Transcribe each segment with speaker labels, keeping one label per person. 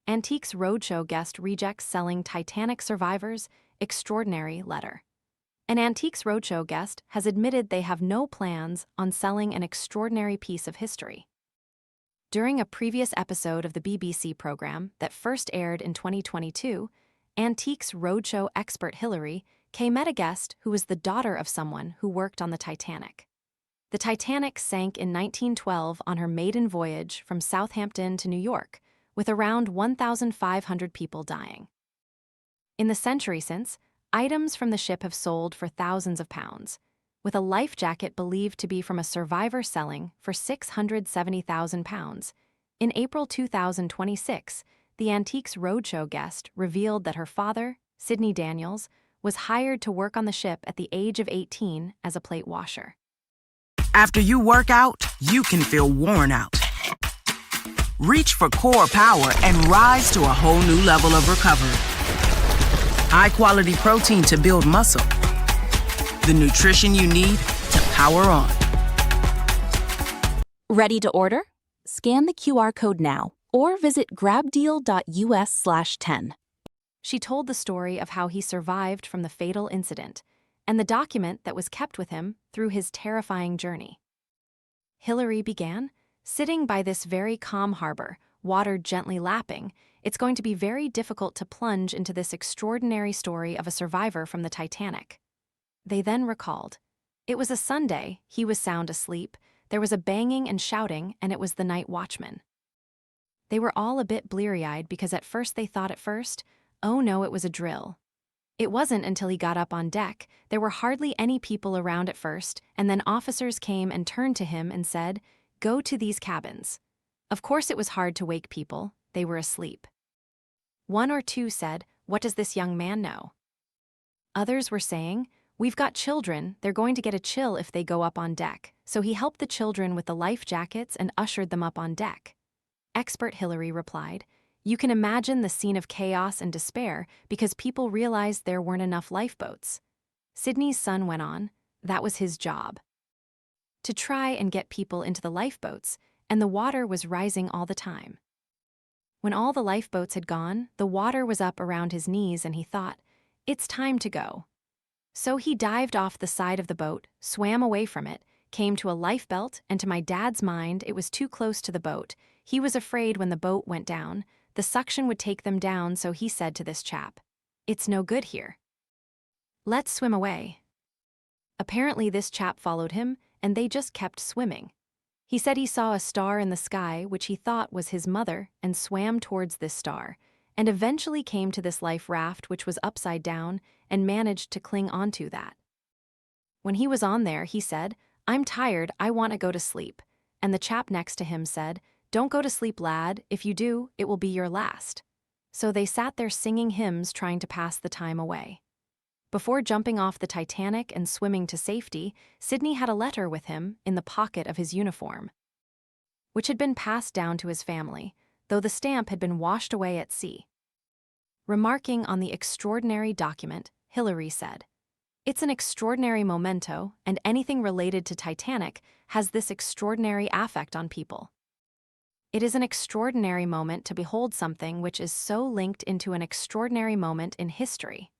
Speaker 1: Antiques Roadshow guest rejects selling Titanic survivors extraordinary letter. An Antiques Roadshow guest has admitted they have no plans on selling an extraordinary piece of history. During a previous episode of the BBC program that first aired in 2022, Antiques Roadshow expert Hilary Kay met a guest who was the daughter of someone who worked on the Titanic. The Titanic sank in 1912 on her maiden voyage from Southampton to New York, with around 1,500 people dying. In the century since, items from the ship have sold for thousands of pounds, with a life jacket believed to be from a survivor selling for £670,000. In April 2026, the Antiques Roadshow guest revealed that her father, Sidney Daniels, was hired to work on the ship at the age of 18 as a plate washer.
Speaker 2: After you work out, you can feel worn out. Reach for core power and rise to a whole new level of recovery. High-quality protein to build muscle. The nutrition you need to power on.
Speaker 3: Ready to order? Scan the QR code now or visit grabdeal.us/10.
Speaker 1: She told the story of how he survived from the fatal incident and the document that was kept with him through his terrifying journey. Hilary began, "Sitting by this very calm harbor, water gently lapping, it's going to be very difficult to plunge into this extraordinary story of a survivor from the Titanic." They then recalled, "It was a Sunday, he was sound asleep, there was a banging and shouting, and it was the night watchman." They were all a bit bleary-eyed because at first, oh no, it was a drill. It wasn't until he got up on deck. There were hardly any people around at first, and then officers came and turned to him and said, "Go to these cabins." Of course it was hard to wake people, they were asleep. One or two said, "What does this young man know?" Others were saying, "We've got children, they're going to get a chill if they go up on deck," so he helped the children with the life jackets and ushered them up on deck. Expert Hilary replied, "You can imagine the scene of chaos and despair because people realized there weren't enough lifeboats." Sidney's son went on, "That was his job. To try and get people into the lifeboats, and the water was rising all the time. When all the lifeboats had gone, the water was up around his knees and he thought, it's time to go. So he dived off the side of the boat, swam away from it, came to a lifebelt, and to my dad's mind, it was too close to the boat. He was afraid when the boat went down, the suction would take them down, so he said to this chap, 'It's no good here. Let's swim away.' Apparently this chap followed him, and they just kept swimming. He said he saw a star in the sky, which he thought was his mother, and swam towards this star, and eventually came to this life raft which was upside down, and managed to cling onto that. When he was on there, he said, 'I'm tired, I want to go to sleep.' And the chap next to him said, 'Don't go to sleep, lad, if you do, it will be your last.' So they sat there singing hymns trying to pass the time away. Before jumping off the Titanic and swimming to safety, Sidney had a letter with him in the pocket of his uniform, which had been passed down to his family, though the stamp had been washed away at sea. Remarking on the extraordinary document, Hilary said, "It's an extraordinary memento, and anything related to Titanic has this extraordinary affect on people. It is an extraordinary moment to behold something which is so linked into an extraordinary moment in history."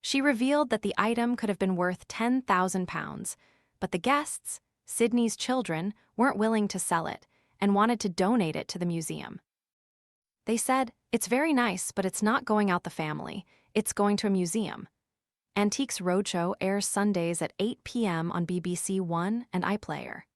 Speaker 1: She revealed that the item could have been worth £10,000, but the guests, Sidney's children, weren't willing to sell it and wanted to donate it to the museum. They said, "It's very nice, but it's not going out the family, it's going to a museum." Antiques Roadshow airs Sundays at 8 p.m. on BBC One and iPlayer.